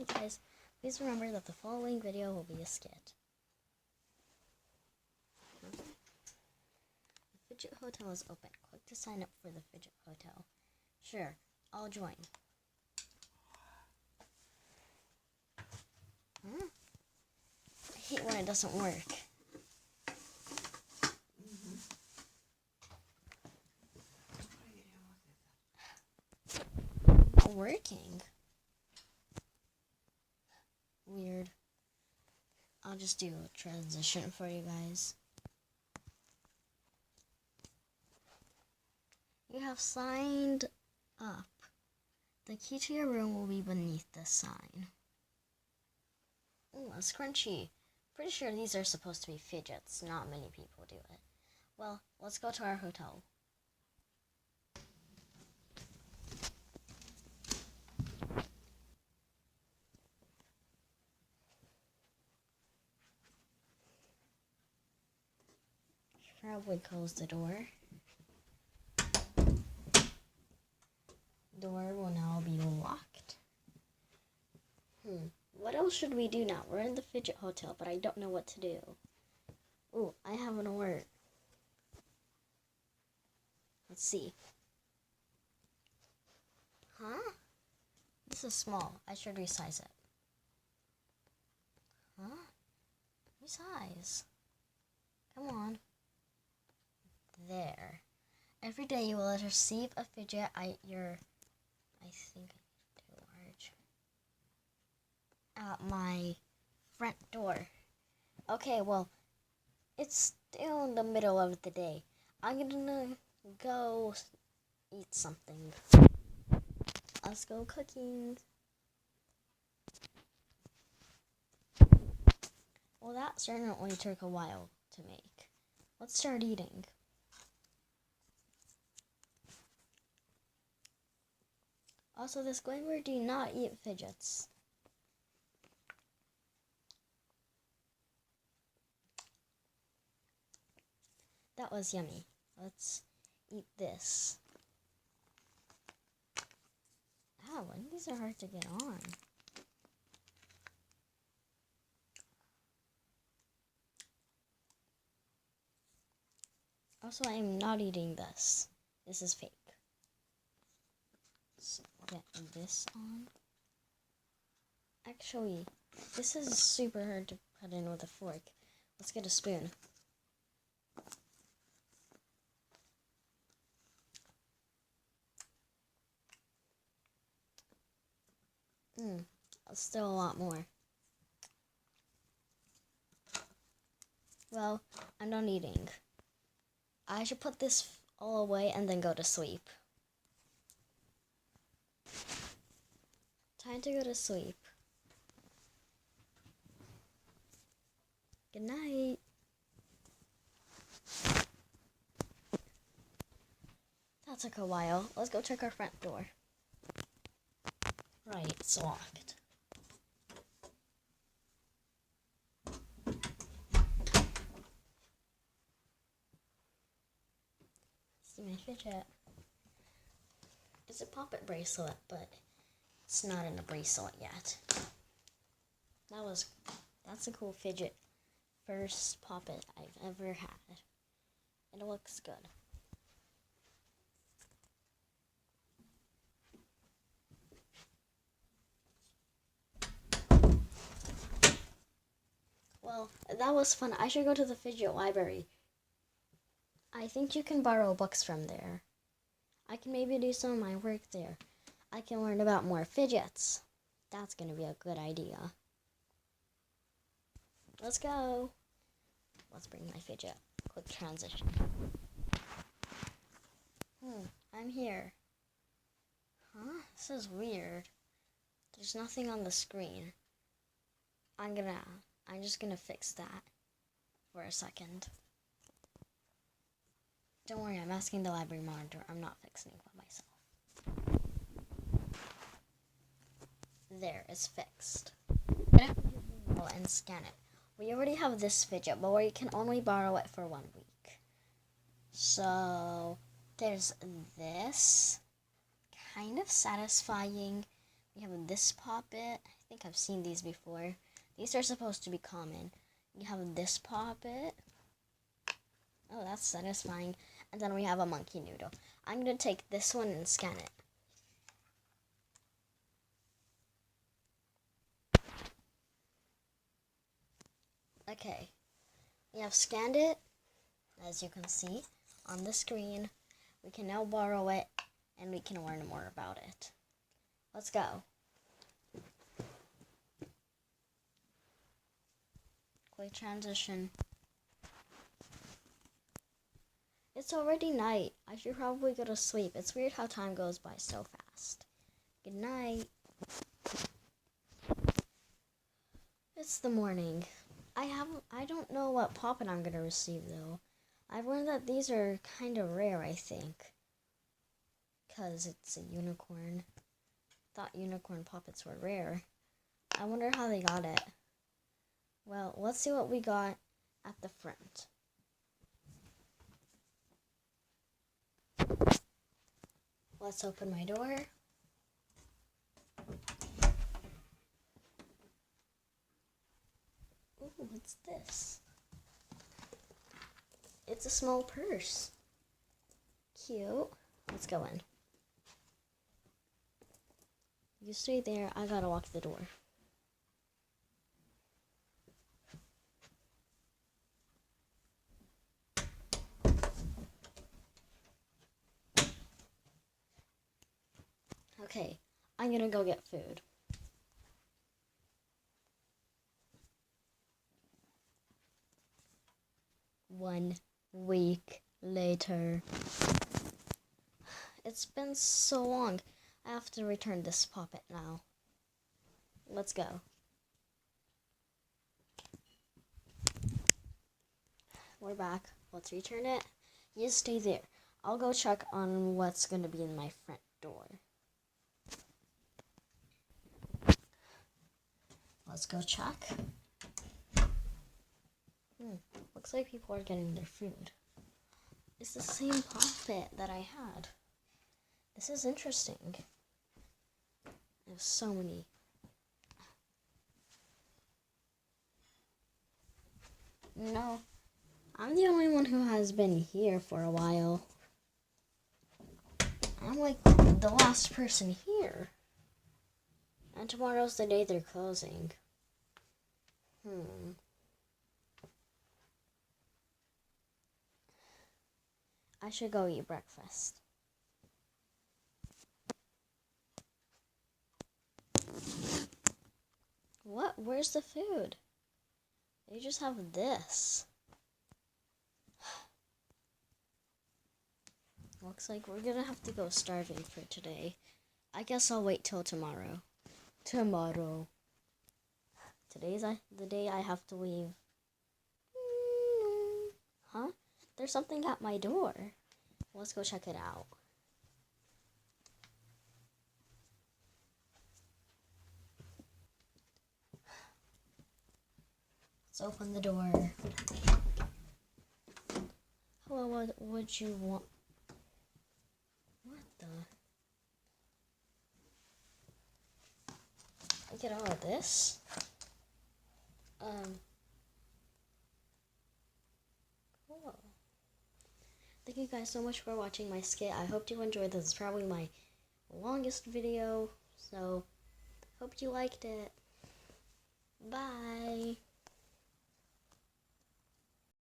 guys, please remember that the following video will be a skit. The Fidget Hotel is open. Click to sign up for the Fidget Hotel. Sure, I'll join. I hate when it doesn't work. Not working. Weird. I'll just do a transition for you guys. You have signed up. The key to your room will be beneath this sign. Ooh, a scrunchie. Pretty sure these are supposed to be fidgets. Not many people do it. Well, let's go to our hotel. Probably close the door. Door will now be locked. What else should we do now? We're in the Fidget Hotel, but I don't know what to do. Ooh, I have an alert. Let's see. Huh? This is small. I should resize it. Huh? Resize. Come on. There. Every day you will receive a fidget at your... I think I need to do large. At my front door. Okay, well, it's still in the middle of the day. I'm gonna go eat something. Let's go cooking. Well, that certainly took a while to make. Let's start eating. Also, disclaimer, do not eat fidgets. That was yummy. Let's eat this. Ow, and these are hard to get on. Also, I am not eating this. This is fake. Let's get this on. Actually, this is super hard to put in with a fork. Let's get a spoon. Still a lot more. Well, I'm done eating. I should put this all away and then go to sleep. Time to go to sleep. Good night. That took a while. Let's go check our front door. Right, it's locked. See my fidget. It's a puppet bracelet, but it's not in a bracelet yet. That's a cool fidget. First puppet I've ever had. It looks good. Well, that was fun. I should go to the Fidget library. I think you can borrow books from there. I can maybe do some of my work there. I can learn about more fidgets. That's going to be a good idea. Let's go. Let's bring my fidget. Quick transition. I'm here. Huh? This is weird. There's nothing on the screen. I'm just gonna fix that for a second. Don't worry, I'm asking the library monitor. I'm not fixing it by myself. There, it's fixed. And scan it. We already have this fidget, but we can only borrow it for 1 week. So, there's this. Kind of satisfying, We have this poppet. I think I've seen these before. These are supposed to be common. You have this poppet. Oh, that's satisfying. And then we have a monkey noodle. I'm going to take this one and scan it. Okay. We have scanned it, as you can see on the screen. We can now borrow it, and we can learn more about it. Let's go. Quick transition. It's already night. I should probably go to sleep. It's weird how time goes by so fast. Good night. It's the morning. I don't know what poppet I'm gonna receive though. I've learned that these are kind of rare, I think. Cause it's a unicorn. Thought unicorn poppets were rare. I wonder how they got it. Well, let's see what we got at the front. Let's open my door. Ooh, what's this? It's a small purse. Cute. Let's go in. You stay there. I gotta lock the door. Okay, I'm gonna go get food. One week later. It's been so long. I have to return this poppet now. Let's go. We're back. Let's return it. You stay there. I'll go check on what's going to be in my front door. Let's go check. Looks like people are getting their food. It's the same poppet that I had. This is interesting. There's so many. No, I'm the only one who has been here for a while. I'm like the last person here. And tomorrow's the day they're closing. I should go eat breakfast. What? Where's the food? They just have this. Looks like we're gonna have to go starving for today. I guess I'll wait till tomorrow. Tomorrow. Today's the day I have to leave. Huh? There's something at my door. Let's go check it out. Let's open the door. Hello, what would you want? What the? I get all of this? Cool. Thank you guys so much for watching my skit. I hope you enjoyed this. It's probably my longest video, so hope you liked it.